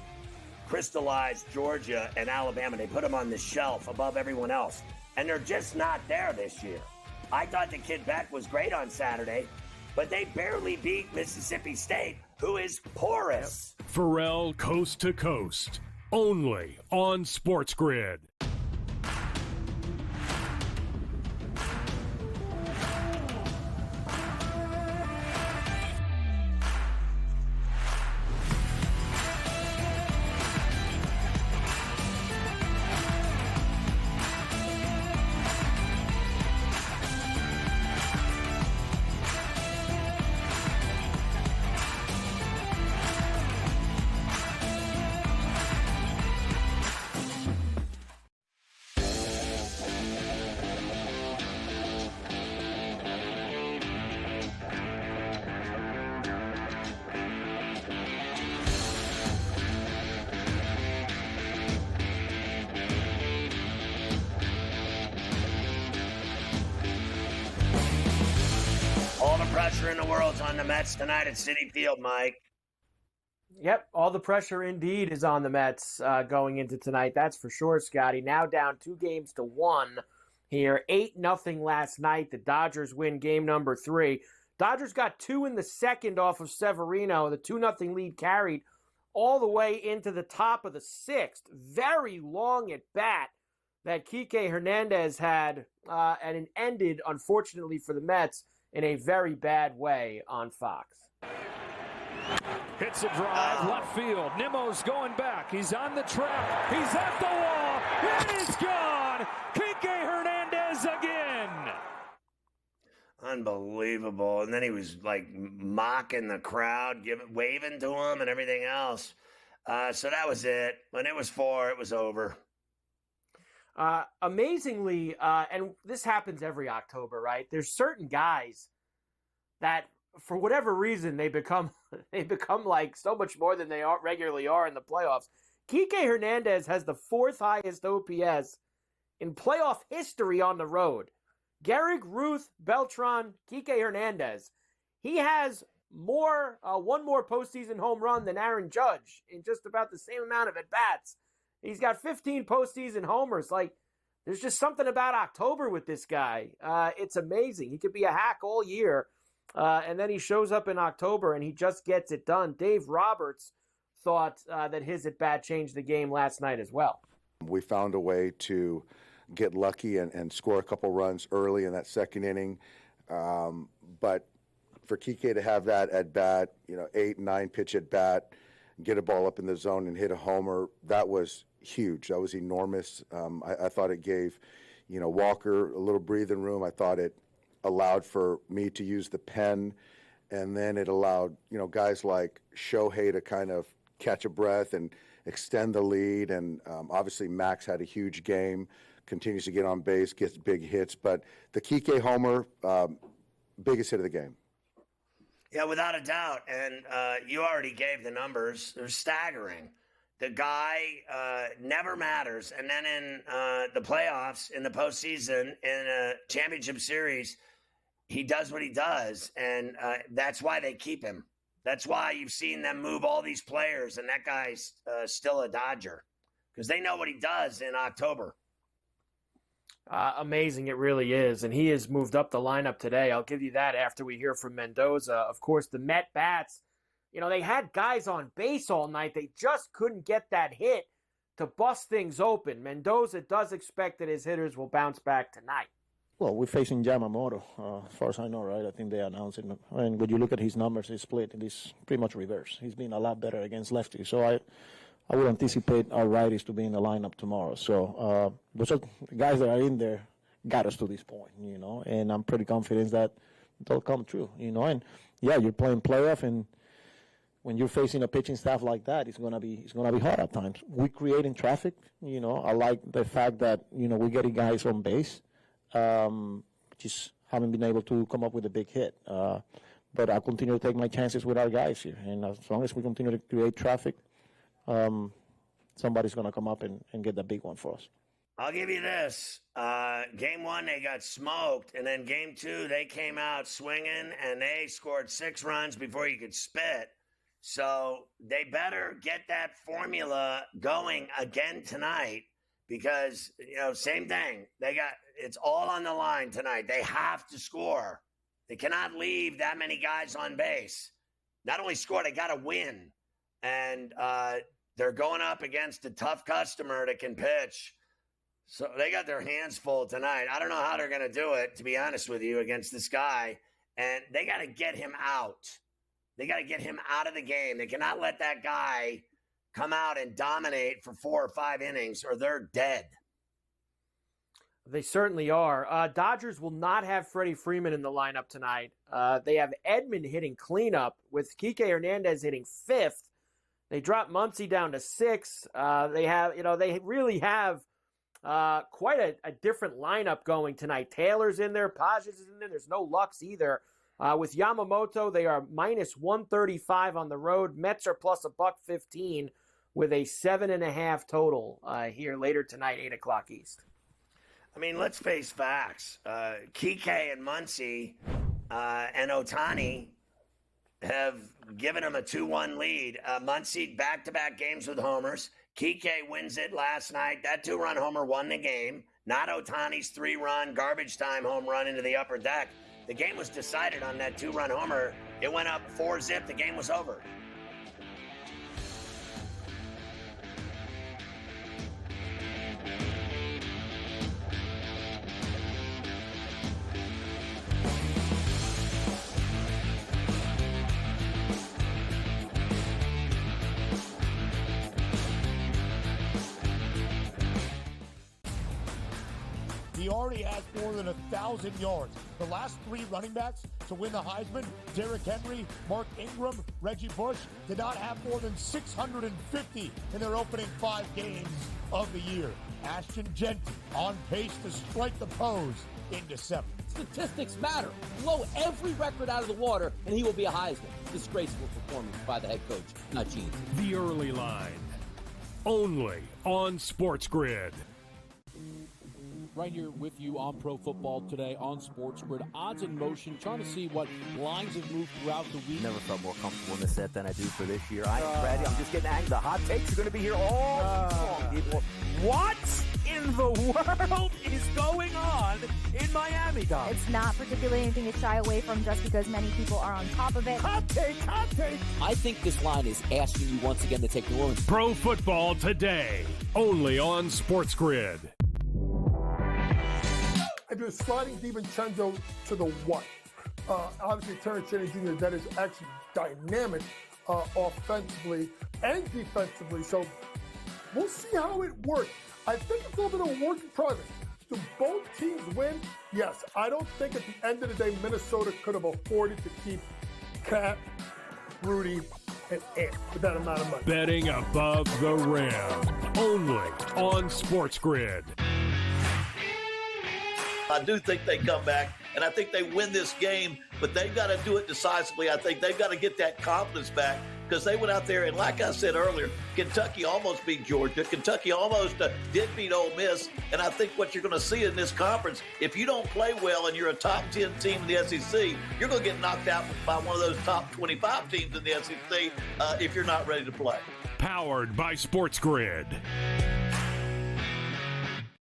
crystallized Georgia and Alabama. They put them on the shelf above everyone else, and they're just not there this year. I thought the kid Beck was great on Saturday, but they barely beat Mississippi State, who is porous. Ferrall Coast to Coast, only on SportsGrid. Pressure in the world's on the Mets tonight at Citi Field, Mike. Yep, all the pressure indeed is on the Mets going into tonight. That's for sure, Scotty. Now down 2-1 here. 8-0 last night. The Dodgers win game number 3. Dodgers got 2 in the second off of Severino. The 2-0 lead carried all the way into the top of the 6th. Very long at bat that Kik Hernandez had, and it ended, unfortunately for the Mets, in a very bad way on Fox. Hits a drive, left field. Nimmo's going back. He's on the track. He's at the wall. It is gone. Kik Hernandez again. Unbelievable. And then he was like mocking the crowd, waving to him and everything else. So that was it. When it was 4, it was over. Amazingly, and this happens every October, right? There's certain guys that, for whatever reason, they become like so much more than they regularly are in the playoffs. Kik Hernandez has the 4th highest OPS in playoff history on the road. Gehrig, Ruth, Beltran, Kik Hernandez. He has one more postseason home run than Aaron Judge in just about the same amount of at-bats. He's got 15 postseason homers. Like, there's just something about October with this guy. It's amazing. He could be a hack all year, and then he shows up in October, and he just gets it done. Dave Roberts thought that his at-bat changed the game last night as well. We found a way to get lucky and score a couple runs early in that second inning. But for Kik to have that at-bat, 8, 9 pitch at-bat, get a ball up in the zone and hit a homer, that was huge. That was enormous. I thought it gave, Walker a little breathing room. I thought it allowed for me to use the pen, and then it allowed, guys like Shohei to kind of catch a breath and extend the lead. And obviously Max had a huge game, continues to get on base, gets big hits. But the Kik homer, biggest hit of the game. Yeah, without a doubt. And you already gave the numbers. They're staggering. The guy never matters. And then in the playoffs, in the postseason, in a championship series, he does what he does. And that's why they keep him. That's why you've seen them move all these players, and that guy's still a Dodger because they know what he does in October. Amazing, it really is. And he has moved up the lineup today. I'll give you that after we hear from Mendoza. Of course, the Met bats, they had guys on base all night. They just couldn't get that hit to bust things open. Mendoza does expect that his hitters will bounce back tonight. Well, we're facing Yamamoto, as far as I know, right? I think they announced it. And when you look at his numbers, his split, it is pretty much reverse. He's been a lot better against lefties. So I would anticipate our righties to be in the lineup tomorrow. So those are guys that are in there got us to this point, and I'm pretty confident that they'll come true, and yeah, you're playing playoff, and when you're facing a pitching staff like that, it's gonna be hard at times. We're creating traffic, I like the fact that, we're getting guys on base, just haven't been able to come up with a big hit. But I continue to take my chances with our guys here, and as long as we continue to create traffic, somebody's gonna come up and get the big one for us. I'll give you this. Game 1, they got smoked, and then Game 2, they came out swinging, and they scored 6 runs before you could spit. So they better get that formula going again tonight because, same thing. It's all on the line tonight. They have to score. They cannot leave that many guys on base. Not only score, they got to win. And they're going up against a tough customer that can pitch. So they got their hands full tonight. I don't know how they're going to do it, to be honest with you, against this guy. And they got to get him out. They got to get him out of the game. They cannot let that guy come out and dominate for 4 or 5 innings or they're dead. They certainly are. Dodgers will not have Freddie Freeman in the lineup tonight. They have Edman hitting cleanup with Kik Hernandez hitting 5th. They dropped Muncy down to 6. They really have quite a different lineup going tonight. Taylor's in there. Paz is in there. There's no Lux either. With Yamamoto, they are minus 135 on the road. Mets are plus $1.15 with a 7.5 total here later tonight, 8 o'clock East. I mean, let's face facts. Kike and Muncy and Ohtani have given him a 2-1 lead. Muncy back-to-back games with homers. Kike wins it last night. That 2-run homer won the game. Not Ohtani's 3-run garbage time home run into the upper deck. The game was decided on that 2-run homer. It went up 4-zip. The game was over. He already has more than 1,000 yards. The last 3 running backs to win the Heisman, Derrick Henry, Mark Ingram, Reggie Bush, did not have more than 650 in their opening 5 games of the year. Ashton Genty on pace to strike the pose in December. Statistics matter. Blow every record out of the water, and he will be a Heisman. Disgraceful performance by the head coach, not Gene. The Early Line, only on SportsGrid. Right here with you on Pro Football Today on SportsGrid. Odds in motion, trying to see what lines have moved throughout the week. Never felt more comfortable in this set than I do for this year. I am ready. I'm just getting angry. The hot takes are going to be here all long, people. What in the world is going on in Miami, Dom? It's not particularly anything to shy away from just because many people are on top of it. Hot take. I think this line is asking you once again to take New Orleans. Pro Football Today, only on SportsGrid. I do a sliding DiVincenzo to the 1. Obviously, Terrence Jennings Jr., that is actually dynamic offensively and defensively. So we'll see how it works. I think it's a little bit of a work in progress. Do both teams win? Yes. I don't think at the end of the day, Minnesota could have afforded to keep Cat, Rudy, and Ant with that amount of money. Betting above the rim, only on SportsGrid. I do think they come back, and I think they win this game, but they've got to do it decisively. I think they've got to get that confidence back because they went out there, and like I said earlier, Kentucky almost beat Georgia. Kentucky almost did beat Ole Miss, and I think what you're going to see in this conference, if you don't play well and you're a top 10 team in the SEC, you're going to get knocked out by one of those top 25 teams in the SEC if you're not ready to play. Powered by SportsGrid.